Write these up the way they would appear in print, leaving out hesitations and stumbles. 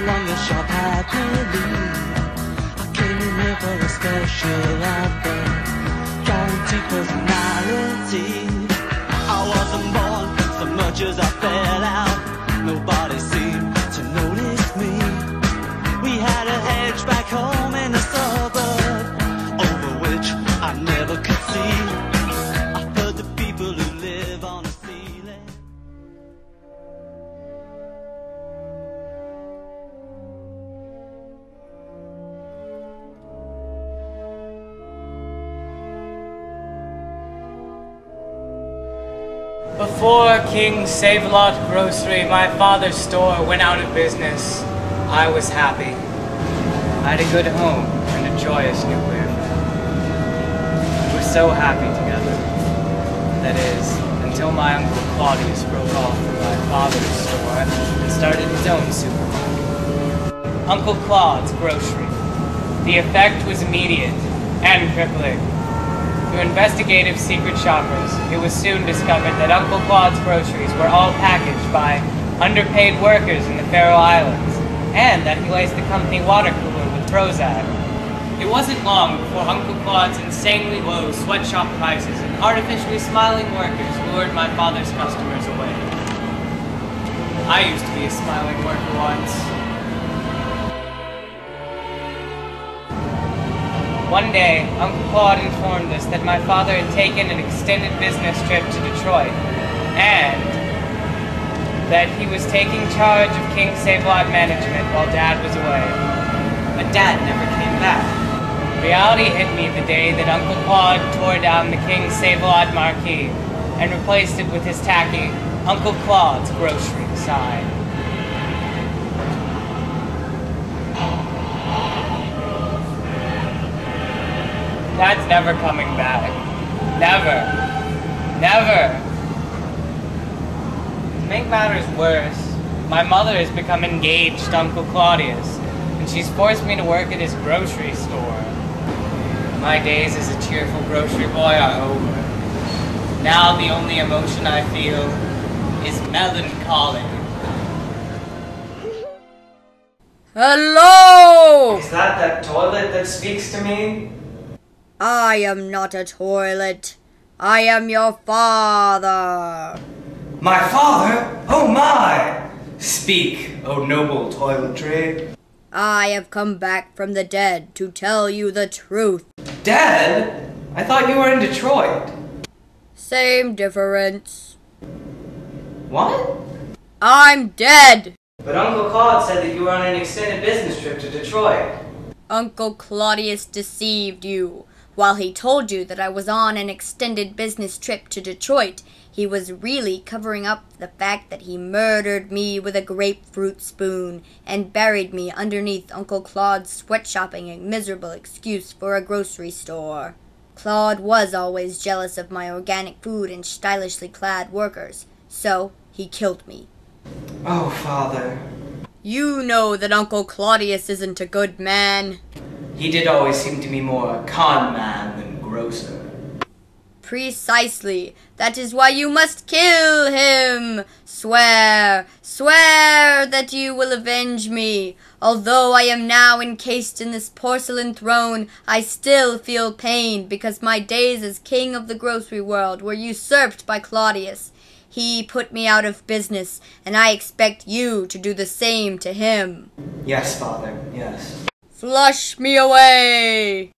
along the shop happily. I came in here for a special offer, guaranteed personality. I wasn't born so much as I fell out. Nobody seemed to notice me. We had a hedge back home in the suburb, over which I never could see. I heard the people who live on the ceiling. Before King Save-A-Lot Grocery, my father's store, went out of business, I was happy. I had a good home and a joyous nuclear family. We were so happy together. That is, until my Uncle Claudius broke off from my father's store and started his own supermarket. Uncle Claude's Grocery. The effect was immediate and crippling. To investigative secret shoppers, it was soon discovered that Uncle Claude's groceries were all packaged by underpaid workers in the Faroe Islands, and that he laced the company water cooler with Prozac. It wasn't long before Uncle Claude's insanely low sweatshop prices and artificially smiling workers lured my father's customers away. I used to be a smiling worker once. One day, Uncle Claude informed us that my father had taken an extended business trip to Detroit, and that he was taking charge of King Save-A-Lot management while Dad was away. But Dad never came back. Reality hit me the day that Uncle Claude tore down the King Save-A-Lot marquee and replaced it with his tacky Uncle Claude's Grocery sign. Dad's never coming back. Never. Never. To make matters worse, my mother has become engaged to Uncle Claudius, and she's forced me to work at his grocery store. My days as a cheerful grocery boy are over. Now the only emotion I feel is melancholy. Hello! Is that toilet that speaks to me? I am not a toilet. I am your father. My father? Oh my! Speak, O noble toiletry. I have come back from the dead to tell you the truth. Dead? I thought you were in Detroit. Same difference. What? I'm dead! But Uncle Claude said that you were on an extended business trip to Detroit. Uncle Claudius deceived you. While he told you that I was on an extended business trip to Detroit, he was really covering up the fact that he murdered me with a grapefruit spoon and buried me underneath Uncle Claude's sweatshopping a miserable excuse for a grocery store. Claude was always jealous of my organic food and stylishly clad workers, so he killed me. Oh, Father. You know that Uncle Claudius isn't a good man. He did always seem to me more a con man than grocer. Precisely. That is why you must kill him. Swear that you will avenge me. Although I am now encased in this porcelain throne, I still feel pain because my days as king of the grocery world were usurped by Claudius. He put me out of business, and I expect you to do the same to him. Yes, Father, yes. Flush me away!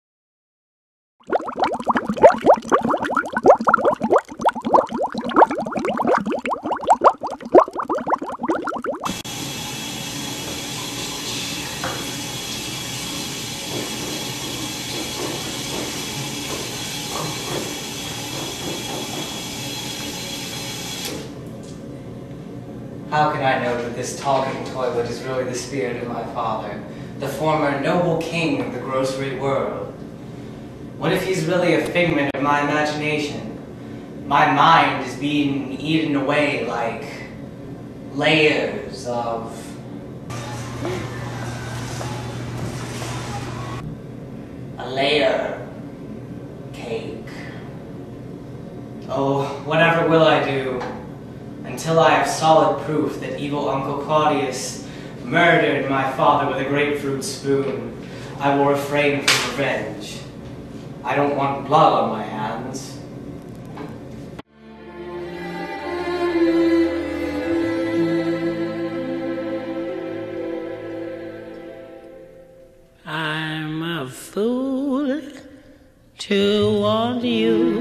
How can I know that this talking toilet is really the spirit of my father, the former noble king of the grocery world? What if he's really a figment of my imagination? My mind is being eaten away like layers of a layer cake. Oh, whatever will I do, until I have solid proof that evil Uncle Claudius murdered my father with a grapefruit spoon. I will refrain from revenge. I don't want blood on my hands. I'm a fool to want you.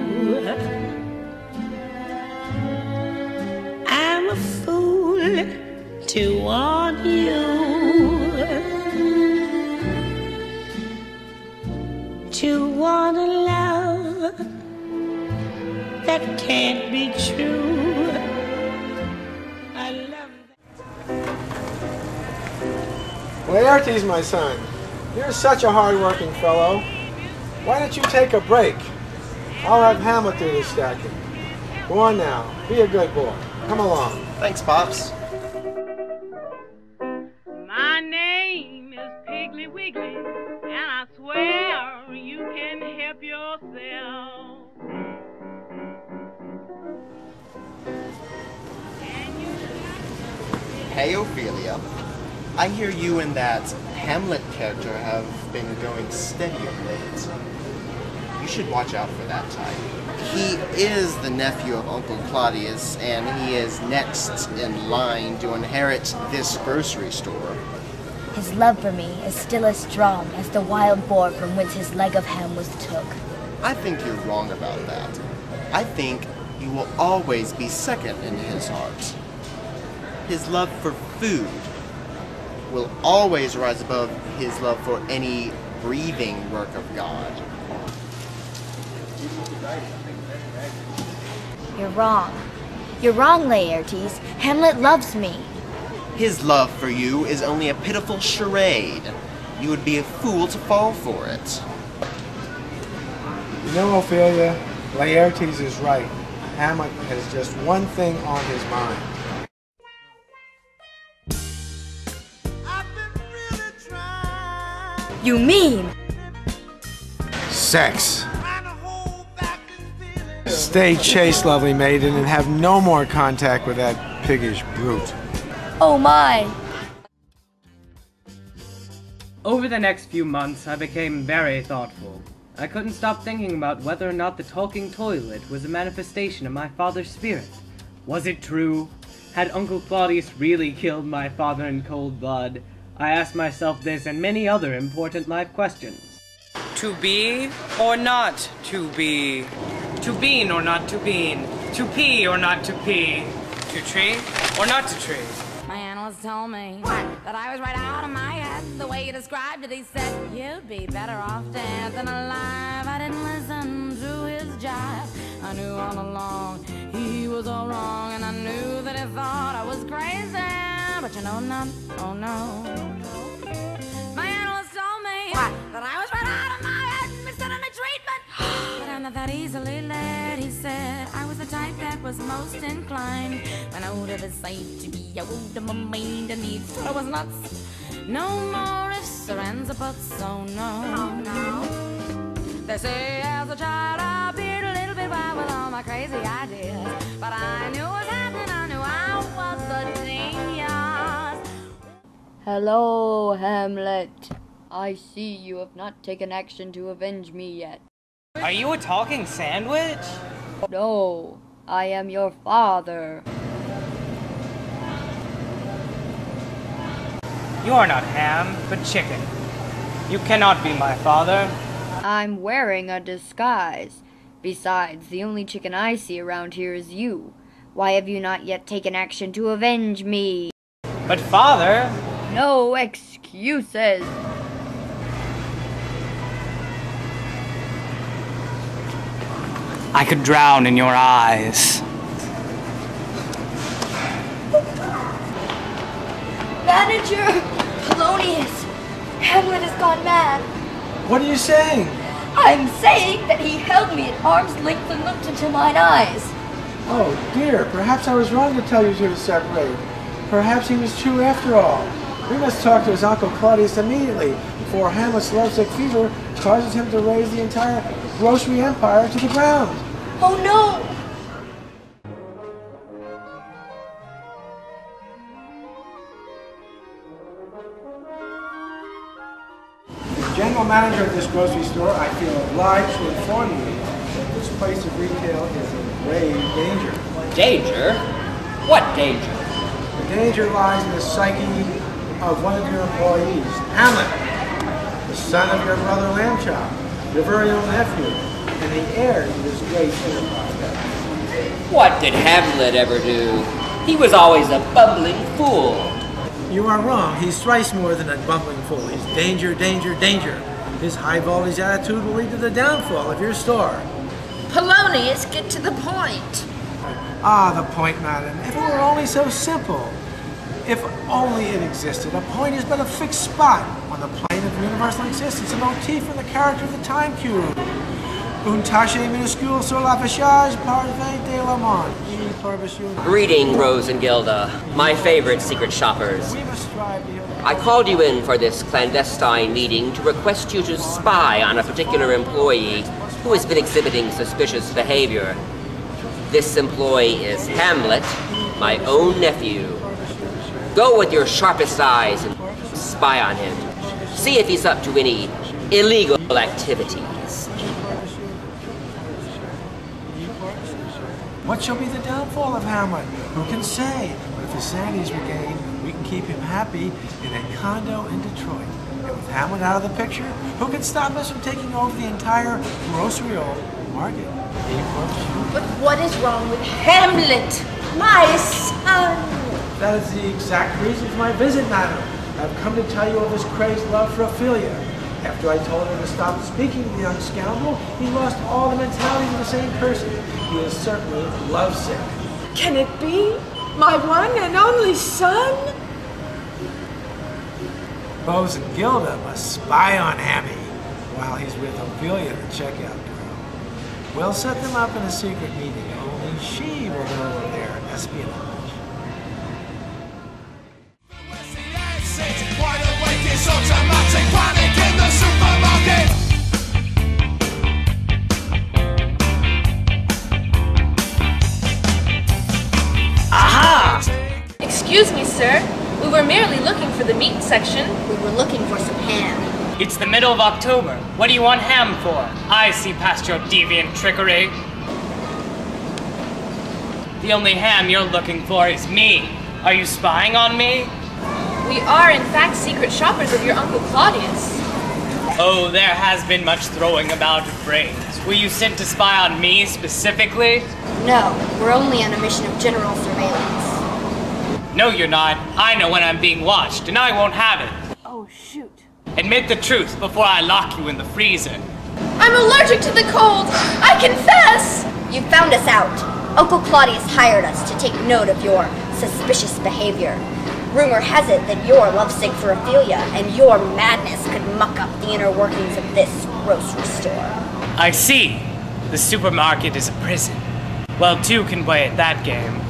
I'm a fool to want you. To want a love that can't be true. I love that. Laertes, my son, you're such a hard-working fellow. Why don't you take a break? I'll have Hamlet do the stacking. Go on now, be a good boy. Come along. Thanks, Pops. My name is Piggly Wiggly, and I swear you can help yourself. Hey, Ophelia. I hear you and that Hamlet character have been going steady of late. You should watch out for that type. He is the nephew of Uncle Claudius, and he is next in line to inherit this grocery store. His love for me is still as strong as the wild boar from whence his leg of ham was took. I think you're wrong about that. I think you will always be second in his heart. His love for food will always rise above his love for any breathing work of God. You're wrong. You're wrong, Laertes. Hamlet loves me. His love for you is only a pitiful charade. You would be a fool to fall for it. You know, Ophelia, Laertes is right. Hamlet has just one thing on his mind. You mean? Sex. Stay chaste, lovely maiden, and have no more contact with that piggish brute. Oh my! Over the next few months, I became very thoughtful. I couldn't stop thinking about whether or not the talking toilet was a manifestation of my father's spirit. Was it true? Had Uncle Claudius really killed my father in cold blood? I asked myself this and many other important life questions. To be or not to be? To bean or not to bean? To pee or not to pee? To tree or not to tree? My analyst told me that I was right out of my head. The way you described it, he said, you'd be better off dead than alive. I didn't listen to his jive. I knew all along he was all wrong, and I knew that he thought I was crazy. But you know I'm not, oh no. My analyst told me that I was right out of my head and instead of treatment. But I'm not that easily led, he said. I was the type that was most inclined when I would have decided to be, I would have remained and he thought I was nuts. No more ifs or ands or buts, oh no. They say as a child I appeared a little bit wild with all my crazy ideas, but I knew what happened, I knew I was a genius. Hello, Hamlet. I see you have not taken action to avenge me yet. Are you a talking sandwich? No, I am your father. You are not ham, but chicken. You cannot be my father. I'm wearing a disguise. Besides, the only chicken I see around here is you. Why have you not yet taken action to avenge me? But father... No excuses. I could drown in your eyes. Manager! Polonius! Hamlet has gone mad. What are you saying? I'm saying that he held me at arm's length and looked into mine eyes. Oh dear, perhaps I was wrong to tell you two to separate. Perhaps he was true after all. We must talk to his Uncle Claudius immediately before Hamlet's lovesick fever causes him to raise the entire grocery empire to the ground. Oh no! general manager of this grocery store, I feel obliged to inform you that this place of retail is in grave danger. Danger? What danger? The danger lies in the psyche of one of your employees, Hamlet, the son of your brother Lambchop, your very own nephew, and the heir to this great enterprise. What did Hamlet ever do? He was always a bumbling fool. You are wrong. He's thrice more than a bumbling fool. He's danger, danger, danger. His high voltage attitude will lead to the downfall of your store. Polonius, get to the point. Ah, the point, madam. If it were only so simple. If only it existed. A point is but a fixed spot on the plane of universal existence, a motif in the character of the time cube. Un tâche minuscule sur l'affichage parvait de la monde. Greeting, Rose and Gilda, my favorite secret shoppers. I called you in for this clandestine meeting to request you to spy on a particular employee who has been exhibiting suspicious behavior. This employee is Hamlet, my own nephew. Go with your sharpest eyes and spy on him. See if he's up to any illegal activities. What shall be the downfall of Hamlet? Who can say? But if his sanity is regained, we can keep him happy in a condo in Detroit. And with Hamlet out of the picture, who can stop us from taking over the entire grocery market? But what is wrong with Hamlet, my son? That is the exact reason for my visit, madam. I've come to tell you of his crazed love for Ophelia. After I told him to stop speaking to the young scoundrel, he lost all the mentality of the same person. He is certainly lovesick. Can it be? My one and only son? Rose and Gilda must spy on Hammy while he's with Ophelia, the checkout girl. We'll set them up in a secret meeting. Only she will know of their espionage. Wide awake, it's automatic panic in the supermarket. Aha! Excuse me, sir. We were merely looking for the meat section. We were looking for some ham. It's the middle of October. What do you want ham for? I see past your deviant trickery. The only ham you're looking for is me. Are you spying on me? We are, in fact, secret shoppers of your Uncle Claudius. Oh, there has been much throwing about of brains. Were you sent to spy on me specifically? No, we're only on a mission of general surveillance. No, you're not. I know when I'm being watched, and I won't have it. Oh, shoot. Admit the truth before I lock you in the freezer. I'm allergic to the cold! I confess! You found us out. Uncle Claudius hired us to take note of your suspicious behavior. Rumor has it that you're lovesick for Ophelia, and your madness could muck up the inner workings of this grocery store. I see. The supermarket is a prison. Well, two can play at that game.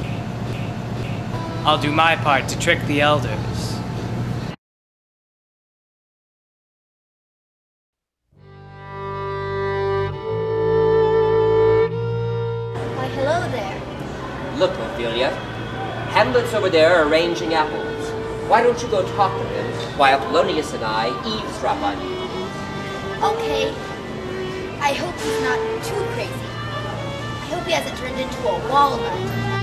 I'll do my part to trick the elders. Why, hello there. Look, Ophelia. Hamlet's over there arranging apples. Why don't you go talk to him while Polonius and I eavesdrop on you? Okay. I hope he's not too crazy. I hope he hasn't turned into a walnut.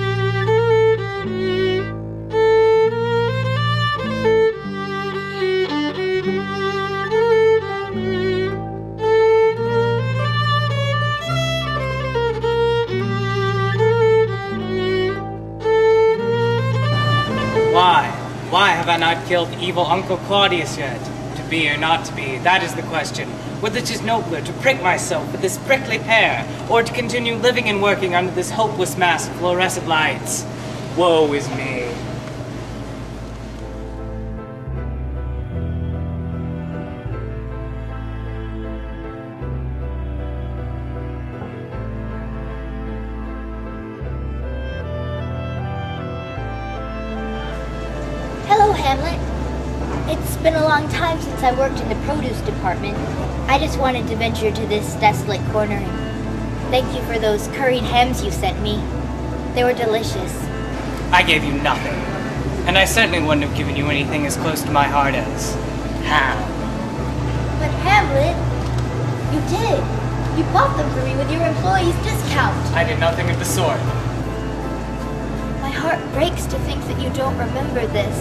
Why have I not killed evil Uncle Claudius yet? To be or not to be, that is the question. Whether it is nobler to prick myself with this prickly pear, or to continue living and working under this hopeless mass of fluorescent lights. Woe is me. Hello, Hamlet. It's been a long time since I worked in the produce department. I just wanted to venture to this desolate corner and thank you for those curried hams you sent me. They were delicious. I gave you nothing. And I certainly wouldn't have given you anything as close to my heart as ham. But Hamlet, you did. You bought them for me with your employee's discount. I did nothing of the sort. My heart breaks to think that you don't remember this.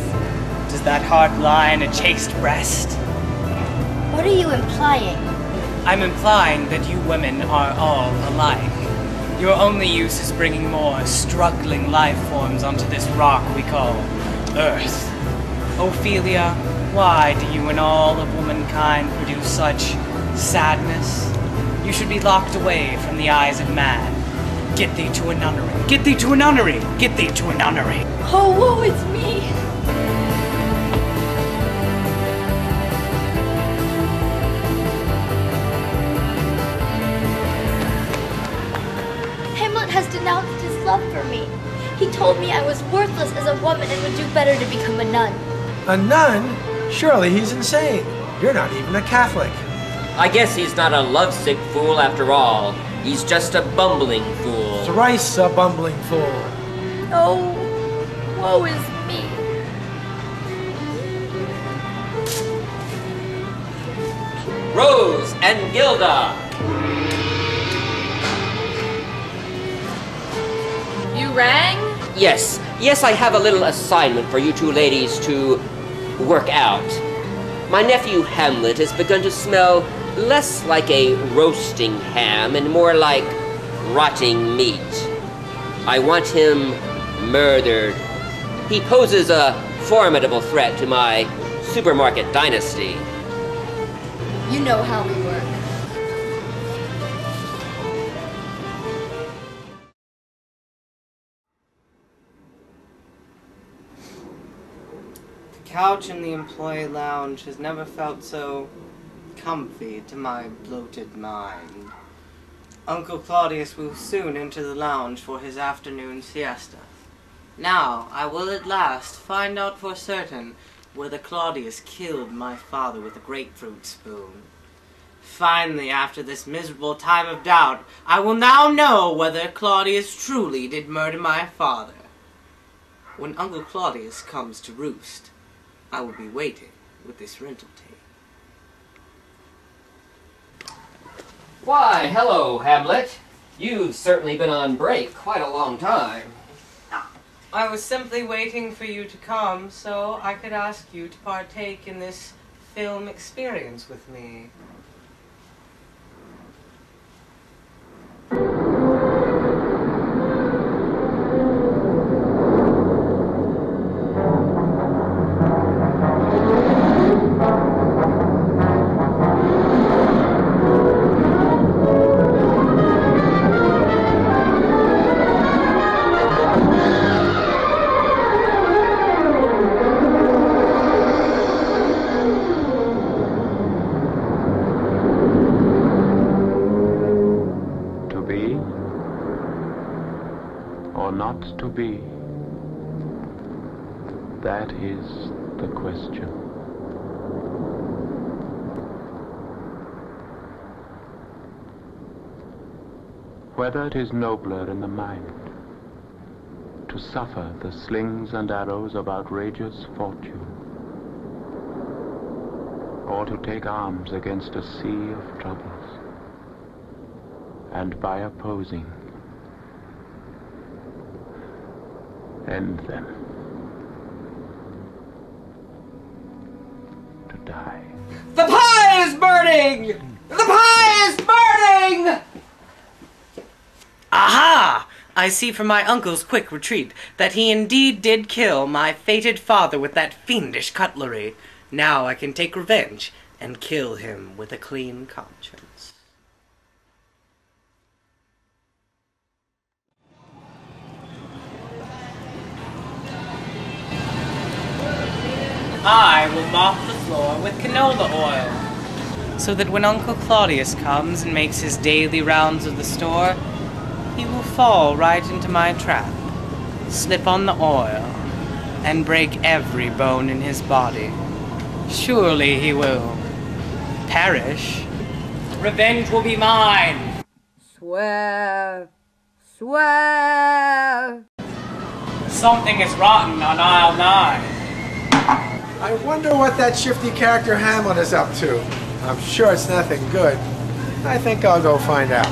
Does that heart lie in a chaste breast? What are you implying? I'm implying that you women are all alike. Your only use is bringing more struggling life forms onto this rock we call Earth. Ophelia, why do you and all of womankind produce such sadness? You should be locked away from the eyes of man. Get thee to a nunnery. Get thee to a nunnery. Get thee to a nunnery. Oh, woe is me! Hamlet has denounced his love for me. He told me I was worthless as a woman and would do better to become a nun. A nun? Surely he's insane. You're not even a Catholic. I guess he's not a lovesick fool after all. He's just a bumbling fool. Thrice a bumbling fool. Oh, woe is me. Rose and Gilda! You rang? Yes, I have a little assignment for you two ladies to work out. My nephew Hamlet has begun to smell less like a roasting ham and more like rotting meat. I want him murdered. He poses a formidable threat to my supermarket dynasty. You know how we work. The couch in the employee lounge has never felt so comfy to my bloated mind. Uncle Claudius will soon enter the lounge for his afternoon siesta. Now, I will at last find out for certain whether Claudius killed my father with a grapefruit spoon. Finally, after this miserable time of doubt, I will now know whether Claudius truly did murder my father. When Uncle Claudius comes to roost, I will be waiting with this rental tape. Why, hello, Hamlet. You've certainly been on break quite a long time. I was simply waiting for you to come so I could ask you to partake in this film experience with me. To be? That is the question. Whether it is nobler in the mind to suffer the slings and arrows of outrageous fortune, or to take arms against a sea of troubles, and by opposing end them, to die. The pie is burning! The pie is burning! Aha! I see from my uncle's quick retreat that he indeed did kill my fated father with that fiendish cutlery. Now I can take revenge and kill him with a clean conscience. I will mop the floor with canola oil, so that when Uncle Claudius comes and makes his daily rounds of the store, he will fall right into my trap, slip on the oil, and break every bone in his body. Surely he will perish. Revenge will be mine. Swear. Swear. Something is rotten on aisle 9. I wonder what that shifty character Hamlet is up to. I'm sure it's nothing good. I think I'll go find out.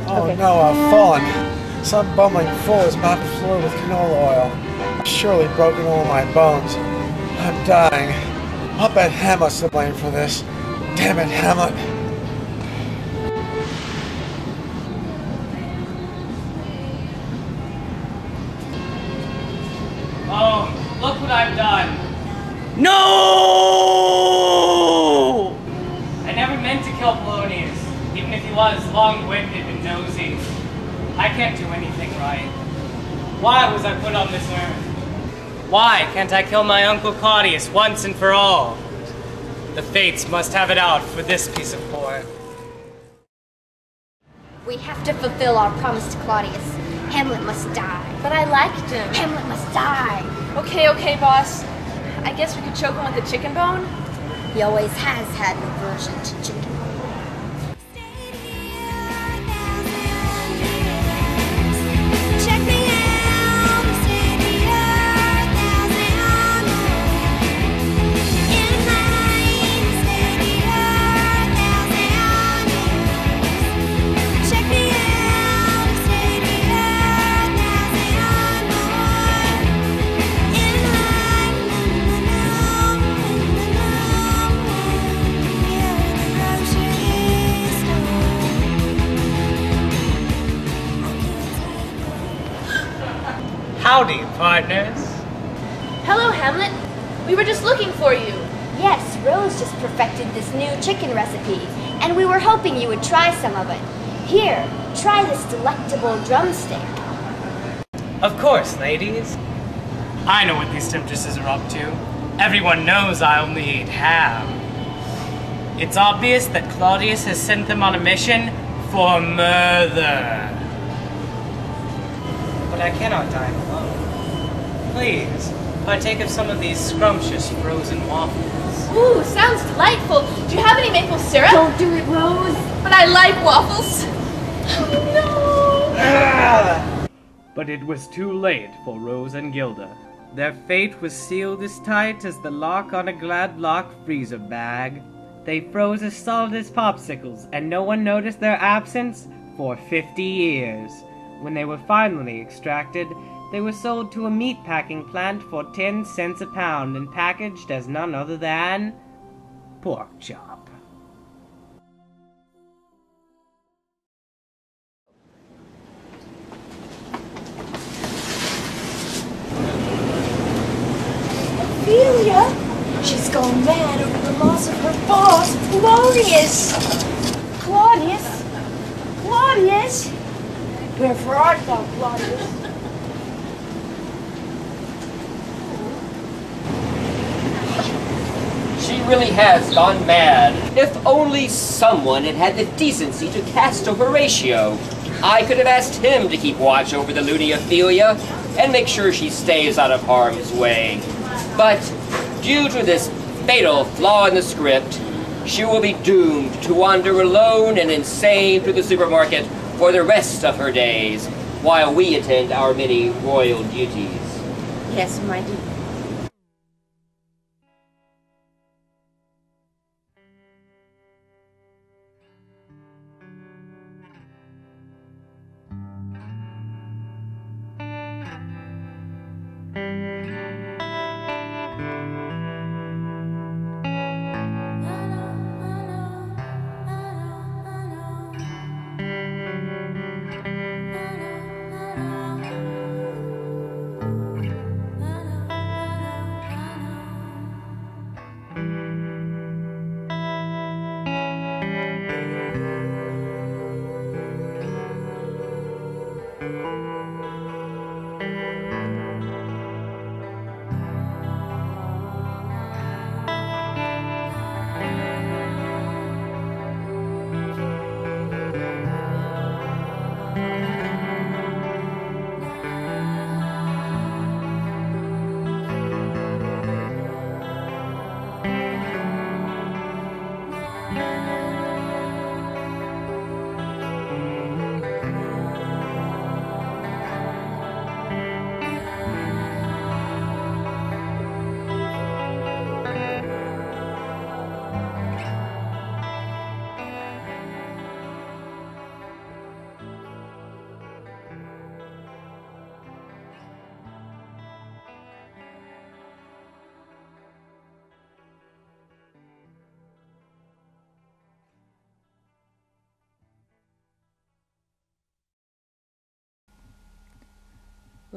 Oh no, I've fallen. Some bumbling fool has mopped the floor with canola oil. I've surely broken all my bones. I'm dying. I'll bet Hamlet's to blame for this. Damn it, Hamlet. Oh, look what I've done. No! I never meant to kill Polonius, even if he was long-winded and nosy. I can't do anything right. Why was I put on this earth? Why can't I kill my Uncle Claudius once and for all? The fates must have it out for this piece of pork. We have to fulfill our promise to Claudius. Hamlet must die. But I liked him. Hamlet must die. Okay, boss. I guess we could choke him with a chicken bone? He always has had an aversion to chicken. Howdy, partners. Hello, Hamlet. We were just looking for you. Yes, Rose just perfected this new chicken recipe, and we were hoping you would try some of it. Here, try this delectable drumstick. Of course, ladies. I know what these temptresses are up to. Everyone knows I only eat ham. It's obvious that Claudius has sent them on a mission for murder. But I cannot dine alone. Please, partake of some of these scrumptious frozen waffles. Ooh, sounds delightful. Do you have any maple syrup? Don't do it, Rose. But I like waffles. Oh, no. But it was too late for Rose and Gilda. Their fate was sealed as tight as the lock on a Gladlock freezer bag. They froze as solid as popsicles, and no one noticed their absence for 50 years. When they were finally extracted, they were sold to a meatpacking plant for 10 cents a pound and packaged as none other than pork chop. Ophelia? She's gone mad over the loss of her boss, Claudius. Claudius? Claudius? Wherefore art thou, Claudius? She really has gone mad. If only someone had had the decency to cast a Horatio. I could have asked him to keep watch over the loony Ophelia and make sure she stays out of harm's way. But due to this fatal flaw in the script, she will be doomed to wander alone and insane through the supermarket for the rest of her days, while we attend our many royal duties. Yes, my dear.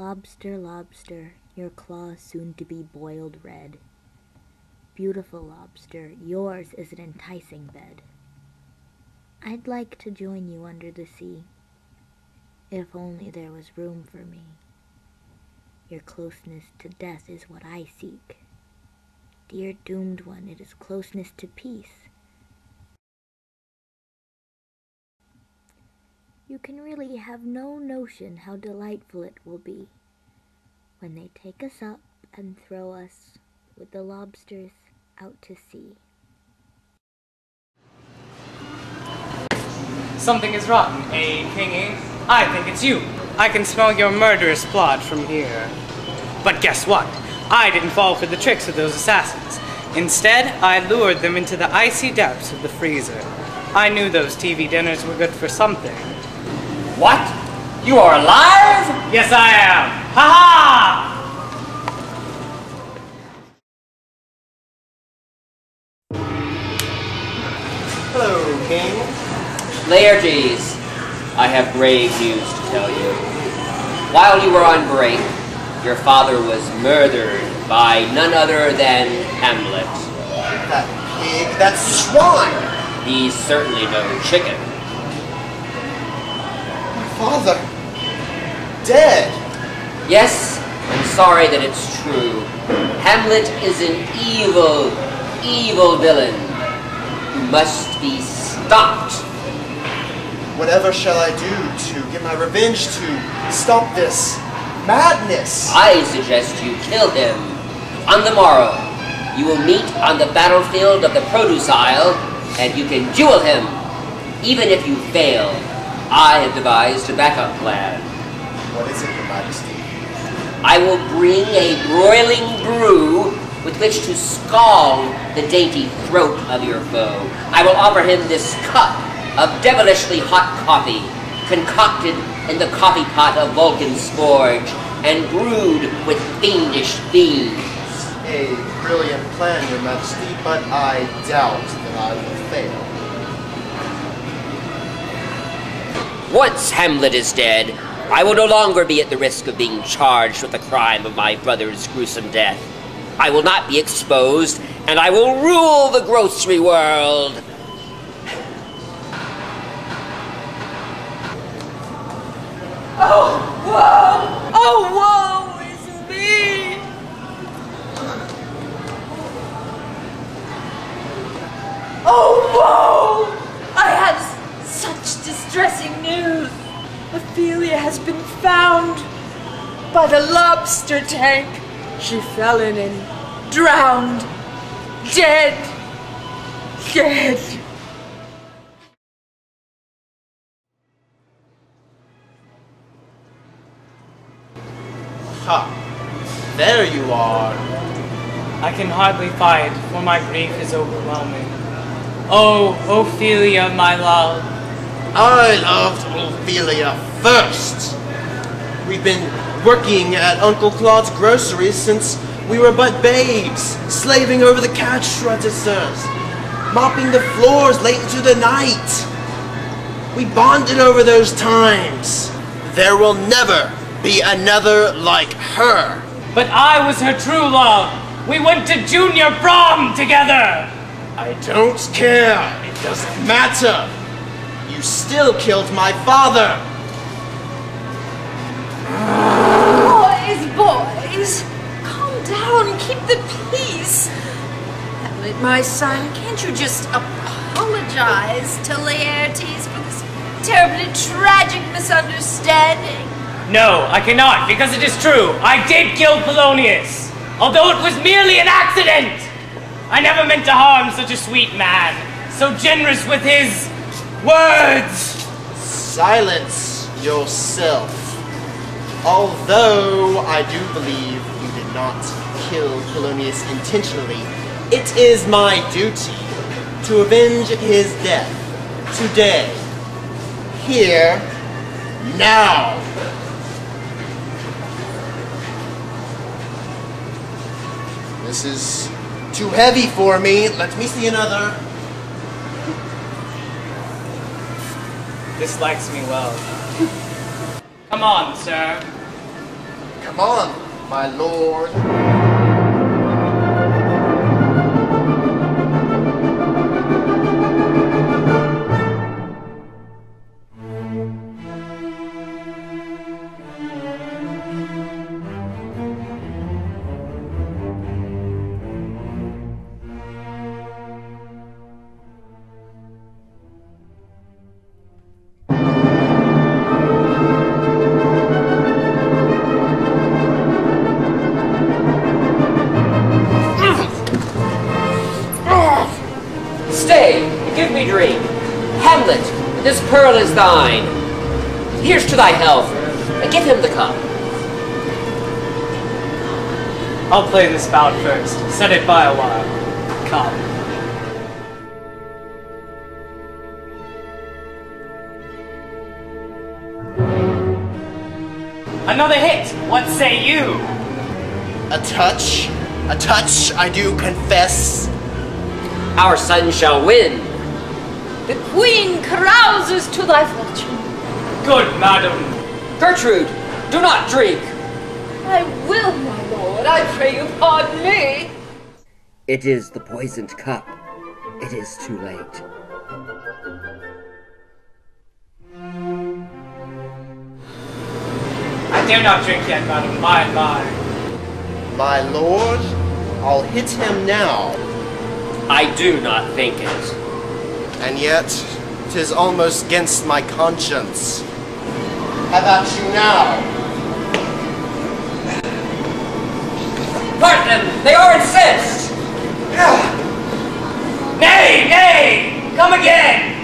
Lobster, lobster, your claws soon to be boiled red. Beautiful lobster, yours is an enticing bed. I'd like to join you under the sea, if only there was room for me. Your closeness to death is what I seek. Dear doomed one, it is closeness to peace. You can really have no notion how delightful it will be when they take us up and throw us with the lobsters out to sea. Something is rotten, eh, Kingy? I think it's you. I can smell your murderous plot from here. But guess what? I didn't fall for the tricks of those assassins. Instead, I lured them into the icy depths of the freezer. I knew those TV dinners were good for something. What? You are alive? Yes, I am. Ha-ha! Hello, King. Laertes, I have grave news to tell you. While you were on break, your father was murdered by none other than Hamlet. That pig, that swine! He's certainly no chicken. My father, dead! Yes, I'm sorry that it's true. Hamlet is an evil, evil villain who must be stopped. Whatever shall I do to get my revenge, to stop this madness? I suggest you kill him. On the morrow, you will meet on the battlefield of the produce aisle, and you can duel him. Even if you fail, I have devised a backup plan. What is it, Your Majesty? I will bring a broiling brew with which to scald the dainty throat of your foe. I will offer him this cup of devilishly hot coffee, concocted in the coffee pot of Vulcan's forge, and brewed with fiendish beans. A brilliant plan, Your Majesty, but I doubt that I will fail. Once Hamlet is dead, I will no longer be at the risk of being charged with the crime of my brother's gruesome death. I will not be exposed, and I will rule the grocery world. Oh, woe! Oh, woe is me! Oh, woe! I have such distressing news. Ophelia has been found by the lobster tank. She fell in and drowned. Dead. Dead. Ha! There you are. I can hardly fight, for my grief is overwhelming. Oh, Ophelia, my love. I loved Ophelia first. We've been working at Uncle Claude's groceries since we were but babes, slaving over the cash registers, mopping the floors late into the night. We bonded over those times. There will never be another like her. But I was her true love. We went to junior prom together. I don't care. It doesn't matter. You still killed my father. Boys, calm down, keep the peace. Hamlet, my son, can't you just apologize to Laertes for this terribly tragic misunderstanding? No, I cannot, because it is true. I did kill Polonius, although it was merely an accident. I never meant to harm such a sweet man, so generous with his words. Silence yourself. Although I do believe you did not kill Polonius intentionally, it is my duty to avenge his death today, here, now. This is too heavy for me. Let me see another. This likes me well. Come on, sir. Come on, my lord. Give me drink. Hamlet, this pearl is thine. Here's to thy health. Give him the cup. I'll play this bout first. Set it by a while. Come. Another hit! What say you? A touch, I do confess. Our son shall win. The queen carouses to thy fortune. Good madam. Gertrude, do not drink. I will, my lord. I pray you pardon me. It is the poisoned cup. It is too late. I dare not drink yet, madam. My. My lord, I'll hit him now. I do not think it. And yet, 'tis almost against my conscience. How about you now? Part them! They are incensed! Nay, nay! Come again!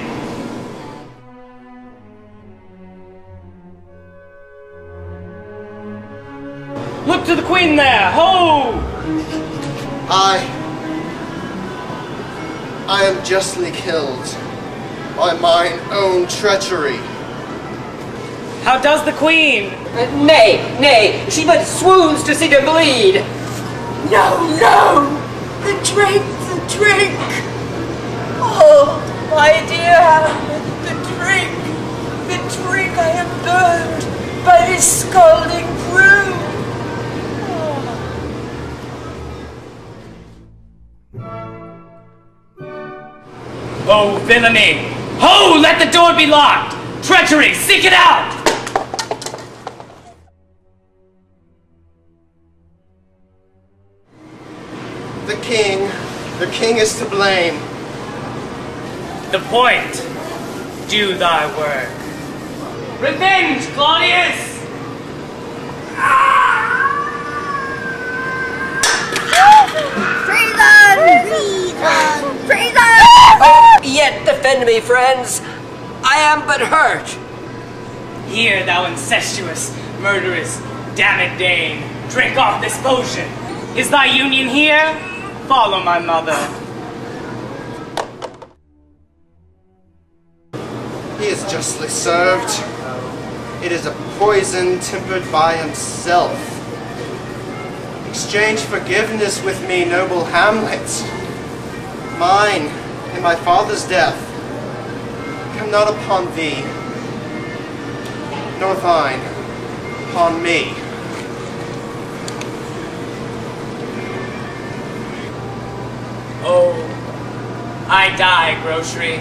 Look to the queen there! Ho! I am justly killed by mine own treachery. How does the queen? Nay, she but swoons to see them bleed. No! The drink! Oh, my dear Hamlet, the drink I am burned by this scalding brew. Oh, villainy! Ho! Let the door be locked! Treachery! Seek it out! The king is to blame. The point. Do thy work. Revenge, Claudius! Treason! Yet defend me, friends. I am but hurt. Here, thou incestuous, murderous, damned Dane, drink off this potion. Is thy union here? Follow my mother. He is justly served. It is a poison tempered by himself. Exchange forgiveness with me, noble Hamlet. Mine and my father's death come not upon thee, nor thine upon me. Oh, I die, grocery.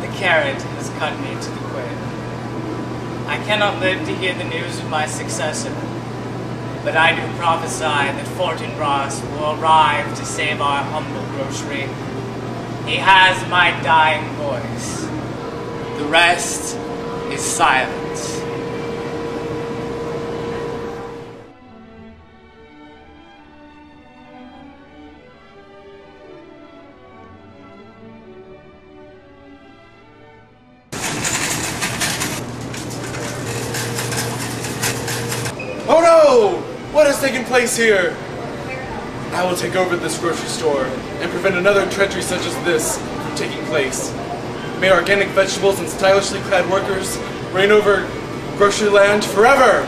The carrot has cut me to the quick. I cannot live to hear the news of my successor, but I do prophesy that Fortinbras will arrive to save our humble grocery. He has my dying voice. The rest is silence. Oh no! What has taken place here? I will take over this grocery store and prevent another treachery such as this from taking place. May organic vegetables and stylishly clad workers reign over grocery land forever!